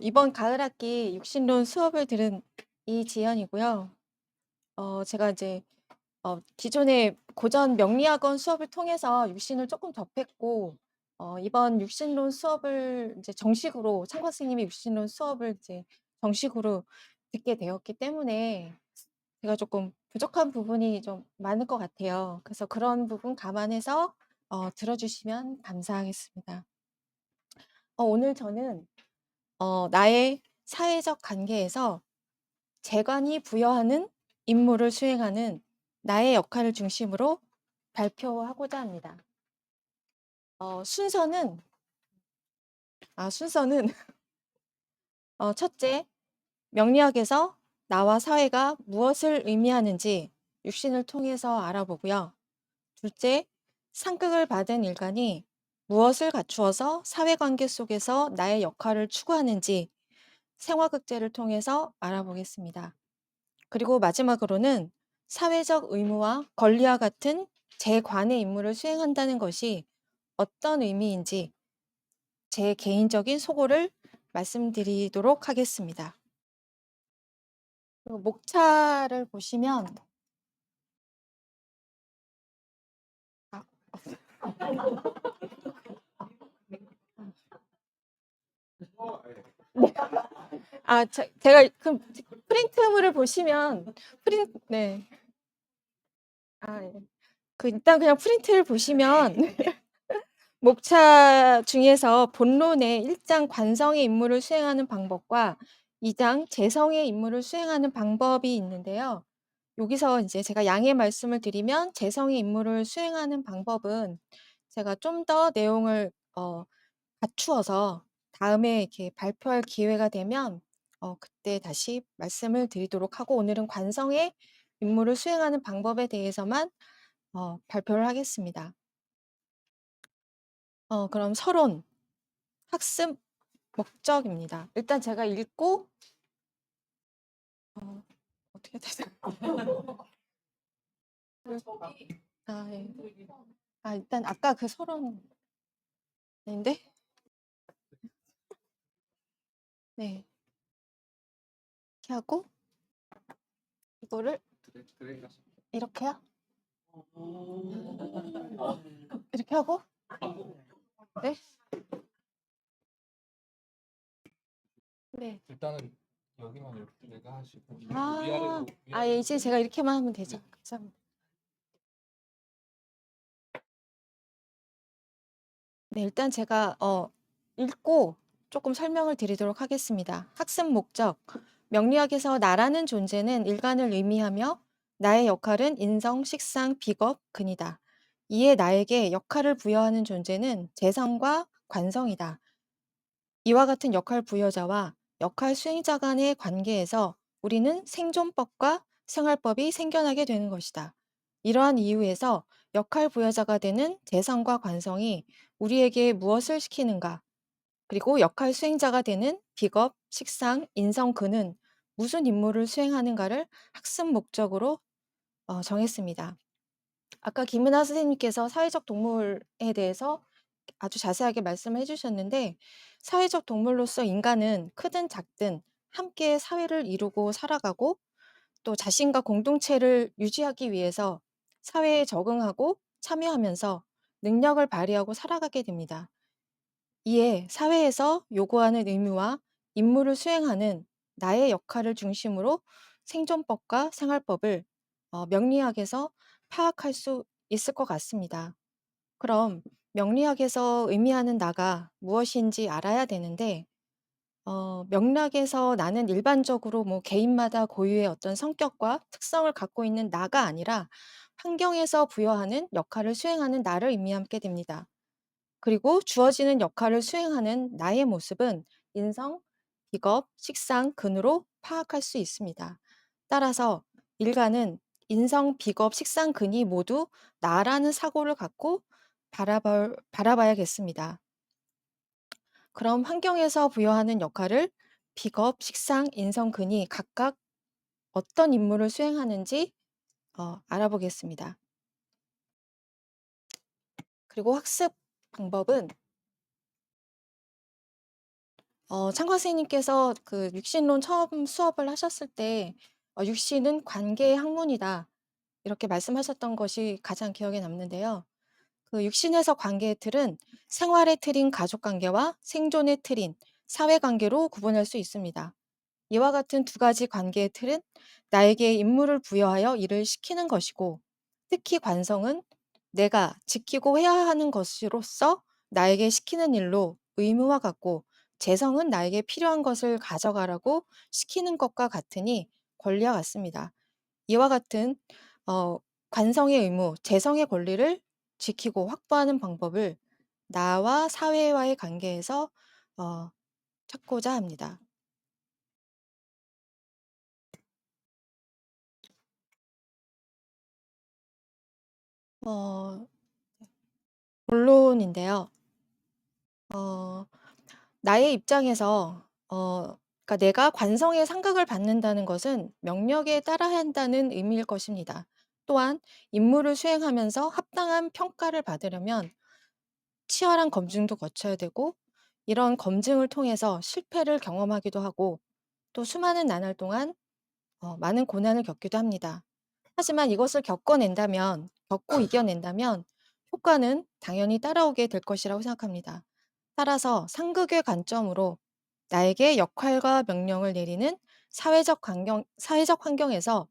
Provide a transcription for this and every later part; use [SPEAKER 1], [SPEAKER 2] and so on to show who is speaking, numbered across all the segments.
[SPEAKER 1] 이번 가을 학기 육신론 수업을 들은 이지연이고요. 제가 이제 기존에 고전 명리학원 수업을 통해서 육신을 조금 접했고, 이번 육신론 수업을 이제 정식으로 창과 스님의 육신론 수업을 이제 정식으로 듣게 되었기 때문에 제가 조금 부족한 부분이 좀 많을 것 같아요. 그래서 그런 부분 감안해서 들어주시면 감사하겠습니다. 오늘 저는 나의 사회적 관계에서 재관이 부여하는 임무를 수행하는 나의 역할을 중심으로 발표하고자 합니다. 순서는 첫째, 명리학에서 나와 사회가 무엇을 의미하는지 육신을 통해서 알아보고요. 둘째, 상극을 받은 일간이 무엇을 갖추어서 사회관계 속에서 나의 역할을 추구하는지 생화극제를 통해서 알아보겠습니다. 그리고 마지막으로는 사회적 의무와 권리와 같은 제 관의 임무를 수행한다는 것이 어떤 의미인지 제 개인적인 소고를 말씀드리도록 하겠습니다. 목차를 보시면 제가 그럼 프린트물을 보시면 네. 일단 그냥 프린트를 보시면 목차 중에서 본론에 1장 관성의 임무를 수행하는 방법과 2장 재성의 임무를 수행하는 방법이 있는데요. 여기서 이제 제가 양해 말씀을 드리면 재성의 임무를 수행하는 방법은 제가 좀 더 내용을 갖추어서 다음에 이렇게 발표할 기회가 되면 그때 다시 말씀을 드리도록 하고, 오늘은 관성의 임무를 수행하는 방법에 대해서만 발표를 하겠습니다. 그럼 서론, 학습 목적입니다. 일단 제가 읽고 어떻게 되죠? 일단 아까 그 서론 인데 네. 이렇게 하고 이거를 이렇게요? 이렇게 하고 네. 네.
[SPEAKER 2] 일단은 여기만 이렇게 내가 하시고
[SPEAKER 1] 이제 제가 이렇게만 하면 되죠. 감사합니다. 네, 일단 제가 읽고 조금 설명을 드리도록 하겠습니다. 학습 목적. 명리학에서 나라는 존재는 일간을 의미하며 나의 역할은 인성, 식상, 비겁, 근이다. 이에 나에게 역할을 부여하는 존재는 재성과 관성이다. 이와 같은 역할 부여자와 역할 수행자 간의 관계에서 우리는 생존법과 생활법이 생겨나게 되는 것이다. 이러한 이유에서 역할 부여자가 되는 재성과 관성이 우리에게 무엇을 시키는가, 그리고 역할 수행자가 되는 비겁, 식상, 인성, 근은 무슨 임무를 수행하는가를 학습 목적으로 정했습니다. 아까 김은하 선생님께서 사회적 동물에 대해서 아주 자세하게 말씀을 해주셨는데, 사회적 동물로서 인간은 크든 작든 함께 사회를 이루고 살아가고 또 자신과 공동체를 유지하기 위해서 사회에 적응하고 참여하면서 능력을 발휘하고 살아가게 됩니다. 이에 사회에서 요구하는 의무와 임무를 수행하는 나의 역할을 중심으로 생존법과 생활법을 명리학에서 파악할 수 있을 것 같습니다. 그럼 명리학에서 의미하는 나가 무엇인지 알아야 되는데, 명리학에서 나는 일반적으로 개인마다 고유의 어떤 성격과 특성을 갖고 있는 나가 아니라 환경에서 부여하는 역할을 수행하는 나를 의미하게 됩니다. 그리고 주어지는 역할을 수행하는 나의 모습은 인성, 직업, 식상, 근으로 파악할 수 있습니다. 따라서 일가는 인성, 비겁, 식상, 근이 모두 나라는 사고를 갖고 바라봐야겠습니다. 그럼 환경에서 부여하는 역할을 비겁, 식상, 인성, 근이 각각 어떤 임무를 수행하는지 알아보겠습니다. 그리고 학습 방법은 창과 선생님께서 그 육신론 처음 수업을 하셨을 때 "육신은 관계의 학문이다." 이렇게 말씀하셨던 것이 가장 기억에 남는데요. 그 육신에서 관계의 틀은 생활의 틀인 가족 관계와 생존의 틀인 사회 관계로 구분할 수 있습니다. 이와 같은 두 가지 관계의 틀은 나에게 임무를 부여하여 일을 시키는 것이고, 특히 관성은 내가 지키고 해야 하는 것으로서 나에게 시키는 일로 의무와 같고, 재성은 나에게 필요한 것을 가져가라고 시키는 것과 같으니 권리와 같습니다. 이와 같은 어, 관성의 의무, 재성의 권리를 지키고 확보하는 방법을 나와 사회와의 관계에서 어, 찾고자 합니다. 어, 본론인데요. 어, 나의 입장에서 그러니까 내가 관성의 상각을 받는다는 것은 명령에 따라야 한다는 의미일 것입니다. 또한 임무를 수행하면서 합당한 평가를 받으려면 치열한 검증도 거쳐야 되고, 이런 검증을 통해서 실패를 경험하기도 하고, 또 수많은 나날 동안 많은 고난을 겪기도 합니다. 하지만 이것을 겪고 이겨낸다면 효과는 당연히 따라오게 될 것이라고 생각합니다. 따라서 상극의 관점으로 나에게 역할과 명령을 내리는 사회적 환경에서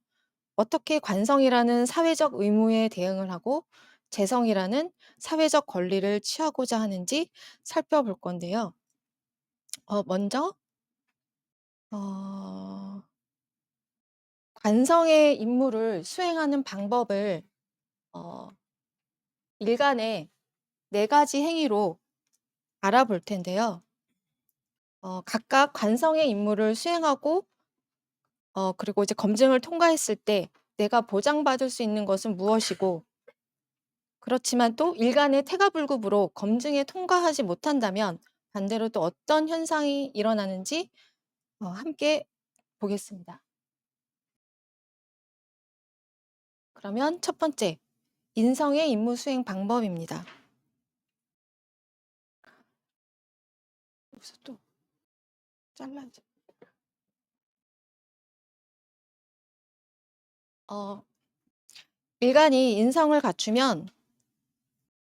[SPEAKER 1] 어떻게 관성이라는 사회적 의무에 대응을 하고 재성이라는 사회적 권리를 취하고자 하는지 살펴볼 건데요. 먼저 어, 관성의 임무를 수행하는 방법을 어, 일간의 네 가지 행위로 알아볼 텐데요. 각각 관성의 임무를 수행하고 그리고 이제 검증을 통과했을 때 내가 보장받을 수 있는 것은 무엇이고, 그렇지만 또 일간의 태가불급으로 검증에 통과하지 못한다면 반대로 또 어떤 현상이 일어나는지 함께 보겠습니다. 그러면 첫 번째, 인성의 임무 수행 방법입니다. 여기서 또 잘라야지. 일간이 인성을 갖추면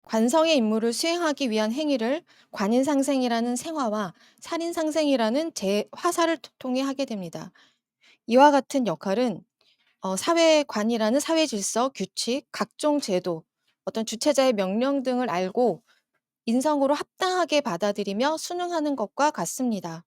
[SPEAKER 1] 관성의 임무를 수행하기 위한 행위를 관인상생이라는 생화와 살인상생이라는 화살을 통해 하게 됩니다. 이와 같은 역할은 사회관이라는 사회 질서, 규칙, 각종 제도, 어떤 주체자의 명령 등을 알고 인성으로 합당하게 받아들이며 수능하는 것과 같습니다.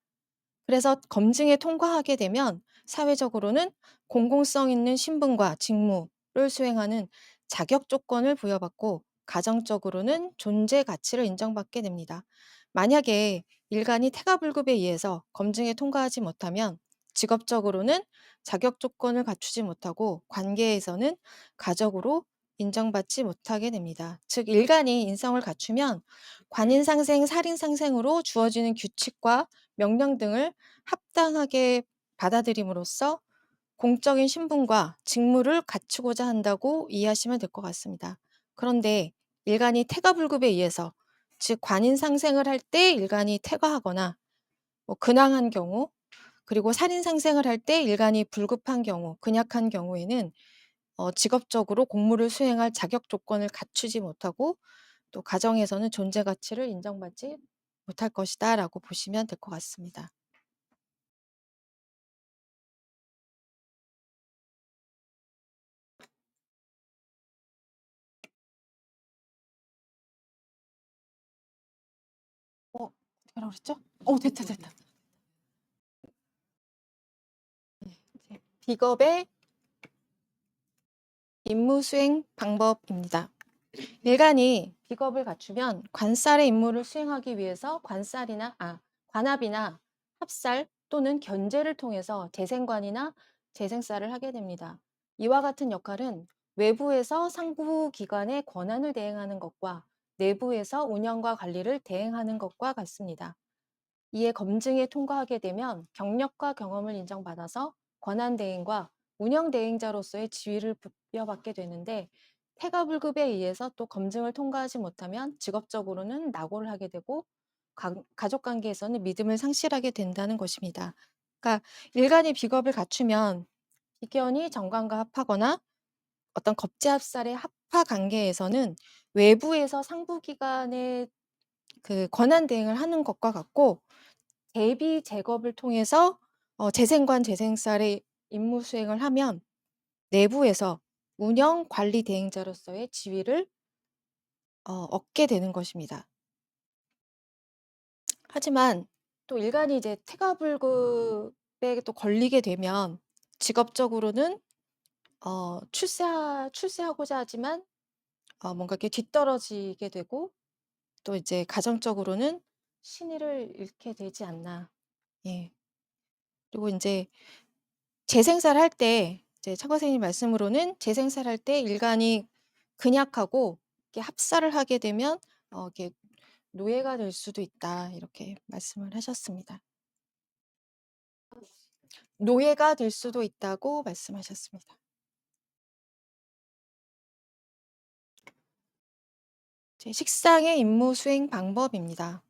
[SPEAKER 1] 그래서 검증에 통과하게 되면 사회적으로는 공공성 있는 신분과 직무를 수행하는 자격 조건을 부여받고, 가정적으로는 존재 가치를 인정받게 됩니다. 만약에 일간이 태가불급에 의해서 검증에 통과하지 못하면 직업적으로는 자격 조건을 갖추지 못하고 관계에서는 가적으로 인정받지 못하게 됩니다. 즉, 일간이 인성을 갖추면 관인상생, 살인상생으로 주어지는 규칙과 명령 등을 합당하게 받아들임으로써 공적인 신분과 직무를 갖추고자 한다고 이해하시면 될 것 같습니다. 그런데 일간이 태가불급에 의해서, 즉 관인상생을 할 때 일간이 태가하거나 근황한 경우, 그리고 살인상생을 할 때 일간이 불급한 경우, 근약한 경우에는 직업적으로 공무를 수행할 자격 조건을 갖추지 못하고 또 가정에서는 존재 가치를 인정받지 못할 것이다라고 보시면 될 것 같습니다. 어떻게 하라고 그랬죠? 됐다. 이제 비겁의 임무 수행 방법입니다. 일간이 비겁을 갖추면 관살의 임무를 수행하기 위해서 관합이나 합살 또는 견제를 통해서 재생관이나 재생살을 하게 됩니다. 이와 같은 역할은 외부에서 상부 기관의 권한을 대행하는 것과 내부에서 운영과 관리를 대행하는 것과 같습니다. 이에 검증에 통과하게 되면 경력과 경험을 인정받아서 권한 대행과 운영 대행자로서의 지위를 부여받게 되는데, 태가불급에 의해서 또 검증을 통과하지 못하면 직업적으로는 낙오를 하게 되고 가족 관계에서는 믿음을 상실하게 된다는 것입니다. 그러니까 일간이 비겁을 갖추면 비견이 정관과 합하거나 어떤 겁제합살의 합파 관계에서는 외부에서 상부기관의 그 권한 대행을 하는 것과 같고, 대비 제겁을 통해서 재생관 재생살의 임무 수행을 하면 내부에서 운영 관리 대행자로서의 지위를 얻게 되는 것입니다. 하지만 또 일간이 이제 태가불급에 또 걸리게 되면 직업적으로는 출세하고자 하지만 뭔가 이렇게 뒤떨어지게 되고, 또 이제 가정적으로는 신의를 잃게 되지 않나. 예. 그리고 인제 재생살 할 때 이제 차 선생님 말씀으로는 재생살 할 때 일간이 근약하고 이렇게 합살을 하게 되면 이렇게 "노예가 될 수도 있다." 이렇게 말씀을 하셨습니다. 노예가 될 수도 있다고 말씀하셨습니다. 제 식상의 임무 수행 방법입니다.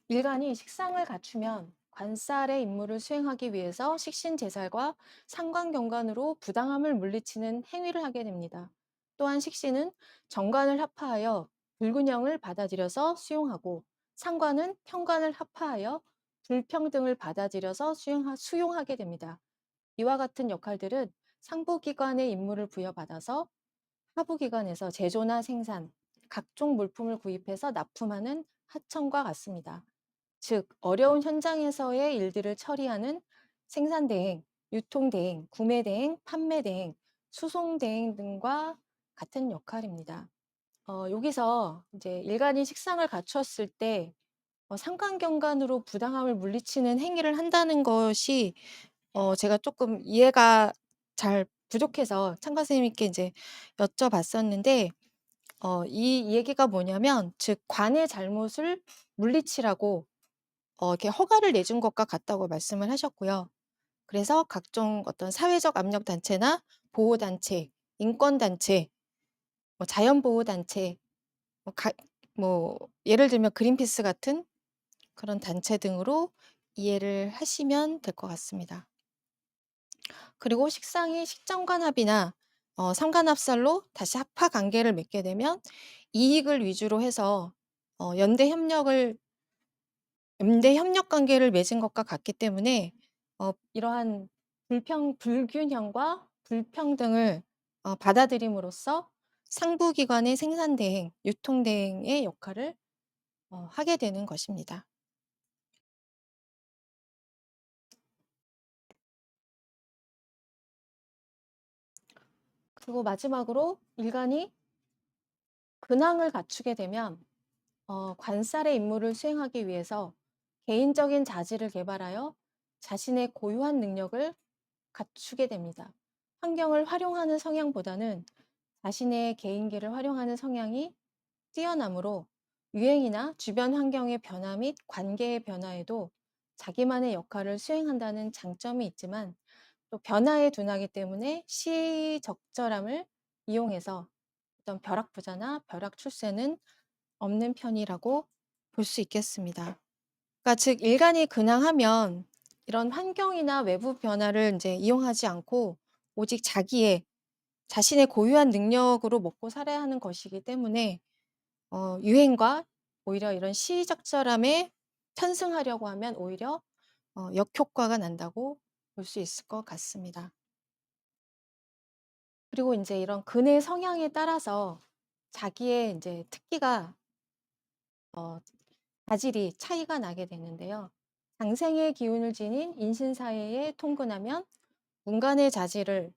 [SPEAKER 1] 일간이 식상을 갖추면 관살의 임무를 수행하기 위해서 식신제살과 상관경관으로 부당함을 물리치는 행위를 하게 됩니다. 또한 식신은 정관을 합하하여 불균형을 받아들여서 수용하고, 상관은 평관을 합하하여 불평등을 받아들여서 수용하게 됩니다. 이와 같은 역할들은 상부기관의 임무를 부여받아서 하부기관에서 제조나 생산, 각종 물품을 구입해서 납품하는 하청과 같습니다. 즉, 어려운 현장에서의 일들을 처리하는 생산대행, 유통대행, 구매대행, 판매대행, 수송대행 등과 같은 역할입니다. 여기서 이제 일간이 식상을 갖추었을 때 상관경관으로 부당함을 물리치는 행위를 한다는 것이 제가 조금 이해가 잘 부족해서 참가 선생님께 이제 여쭤봤었는데, 이 얘기가 뭐냐면, 즉 관의 잘못을 물리치라고 이렇게 허가를 내준 것과 같다고 말씀을 하셨고요. 그래서 각종 어떤 사회적 압력 단체나 보호 단체, 인권 단체, 자연 보호 단체, 뭐, 뭐 예를 들면 그린피스 같은 그런 단체 등으로 이해를 하시면 될 것 같습니다. 그리고 식상이 식정관합이나 상관합살로 다시 합파 관계를 맺게 되면 이익을 위주로 해서 연대 협력 관계를 맺은 것과 같기 때문에 이러한 불균형과 불평등을 받아들임으로써 상부기관의 생산대행, 유통대행의 역할을 하게 되는 것입니다. 그리고 마지막으로 일간이 근황을 갖추게 되면 관살의 임무를 수행하기 위해서 개인적인 자질을 개발하여 자신의 고유한 능력을 갖추게 됩니다. 환경을 활용하는 성향보다는 자신의 개인기를 활용하는 성향이 뛰어나므로 유행이나 주변 환경의 변화 및 관계의 변화에도 자기만의 역할을 수행한다는 장점이 있지만, 또 변화에 둔하기 때문에 시적절함을 이용해서 어떤 벼락부자나 벼락출세는 없는 편이라고 볼 수 있겠습니다. 그러니까 즉 일간이 근황하면 이런 환경이나 외부 변화를 이제 이용하지 않고 오직 자신의 고유한 능력으로 먹고 살아야 하는 것이기 때문에 유행과 오히려 이런 시의적절함에 편승하려고 하면 오히려 역효과가 난다고 볼 수 있을 것 같습니다. 그리고 인제 이런 근의 성향에 따라서 자기의 인제 특기가 자질이 차이가 나게 되는데요. 장생의 기운을 지닌 인신사회에 통근하면 문간의 자질을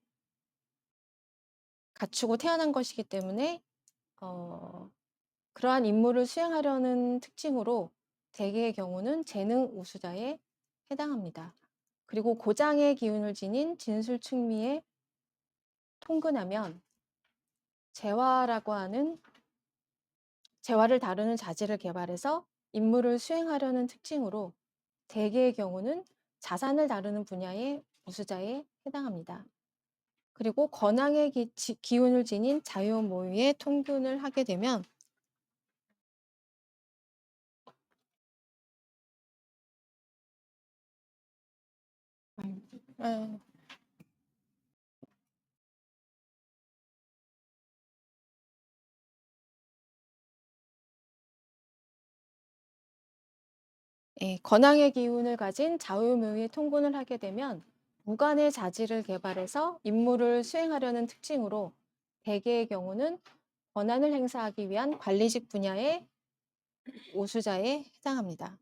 [SPEAKER 1] 갖추고 태어난 것이기 때문에 어 그러한 임무를 수행하려는 특징으로 대개의 경우는 재능 우수자에 해당합니다. 그리고 고장의 기운을 지닌 진술충미에 통근하면 재화라고 하는 재화를 다루는 자질을 개발해서 임무를 수행하려는 특징으로 대개의 경우는 자산을 다루는 분야의 우수자에 해당합니다. 그리고 권왕의 기운을 지닌 자유모의에 통근을 하게 되면 예. 예, 권항의 기운을 가진 자유무의 통군을 하게 되면 무관의 자질을 개발해서 임무를 수행하려는 특징으로 대개의 경우는 권한을 행사하기 위한 관리직 분야의 오수자에 해당합니다.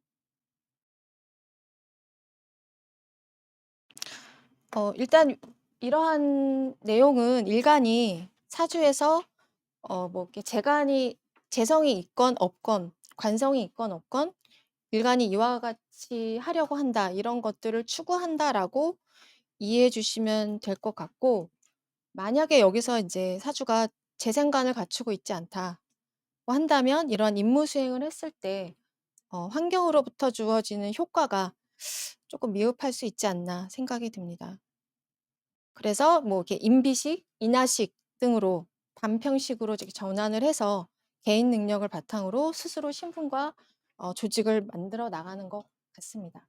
[SPEAKER 1] 일단 이러한 내용은 일간이 사주에서 뭐 이렇게 재간이 재성이 있건 없건 관성이 있건 없건 일간이 이와 같이 하려고 한다. 이런 것들을 추구한다라고 이해해 주시면 될 것 같고, 만약에 여기서 이제 사주가 재생관을 갖추고 있지 않다고 한다면 이런 임무 수행을 했을 때 환경으로부터 주어지는 효과가 조금 미흡할 수 있지 않나 생각이 듭니다. 그래서 뭐 이렇게 임비식, 인하식 등으로 단평식으로 이렇게 전환을 해서 개인 능력을 바탕으로 스스로 신분과 조직을 만들어 나가는 것 같습니다.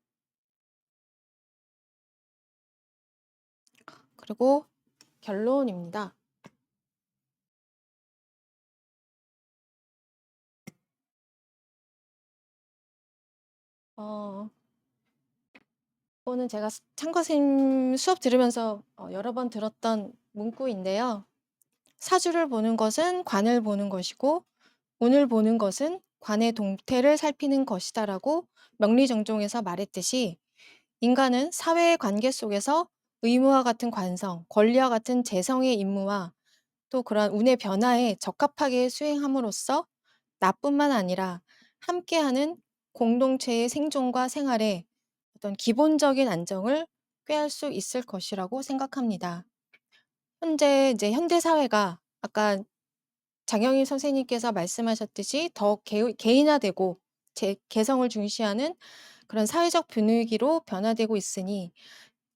[SPEAKER 1] 그리고 결론입니다. 이거는 제가 참고쌤 수업 들으면서 여러 번 들었던 문구인데요. 사주를 보는 것은 관을 보는 것이고 운을 보는 것은 관의 동태를 살피는 것이다라고 명리정종에서 말했듯이 인간은 사회의 관계 속에서 의무와 같은 관성, 권리와 같은 재성의 임무와 또 그런 운의 변화에 적합하게 수행함으로써 나뿐만 아니라 함께하는 공동체의 생존과 생활에 어떤 기본적인 안정을 꾀할 수 있을 것이라고 생각합니다. 현재 이제 현대 사회가 아까 장영희 선생님께서 말씀하셨듯이 더 개인화되고 개성을 중시하는 그런 사회적 분위기로 변화되고 있으니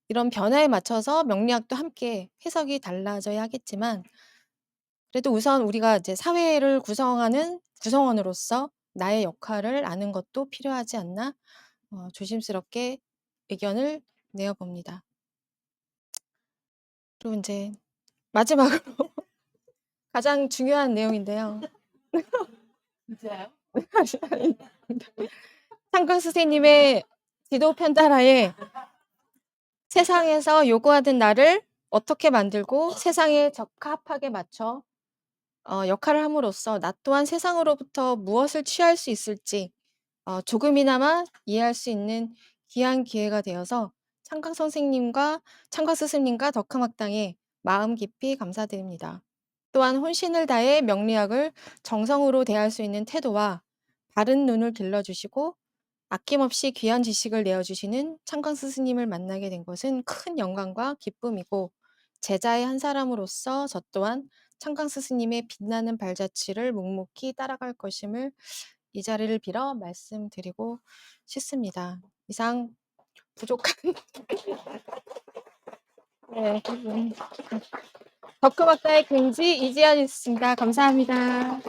[SPEAKER 1] 이런 변화에 맞춰서 명리학도 함께 해석이 달라져야 하겠지만 그래도 우선 우리가 이제 사회를 구성하는 구성원으로서 나의 역할을 아는 것도 필요하지 않나 조심스럽게 의견을 내어 봅니다. 그리고 이제 마지막으로 가장 중요한 내용인데요.
[SPEAKER 2] 진짜요?
[SPEAKER 1] 상근 선생님의 지도 편달하에 세상에서 요구하는 나를 어떻게 만들고 세상에 적합하게 맞춰 역할을 함으로써 나 또한 세상으로부터 무엇을 취할 수 있을지 조금이나마 이해할 수 있는 귀한 기회가 되어서 창강 선생님과 창강 스승님과 덕흠학당에 마음 깊이 감사드립니다. 또한 혼신을 다해 명리학을 정성으로 대할 수 있는 태도와 바른 눈을 길러주시고 아낌없이 귀한 지식을 내어주시는 창강 스승님을 만나게 된 것은 큰 영광과 기쁨이고 제자의 한 사람으로서 저 또한 창강 스승님의 빛나는 발자취를 묵묵히 따라갈 것임을 이 자리를 빌어 말씀드리고 싶습니다. 이상 부족한 네, 덕후박사의 긍지 이지연이었습니다. 감사합니다.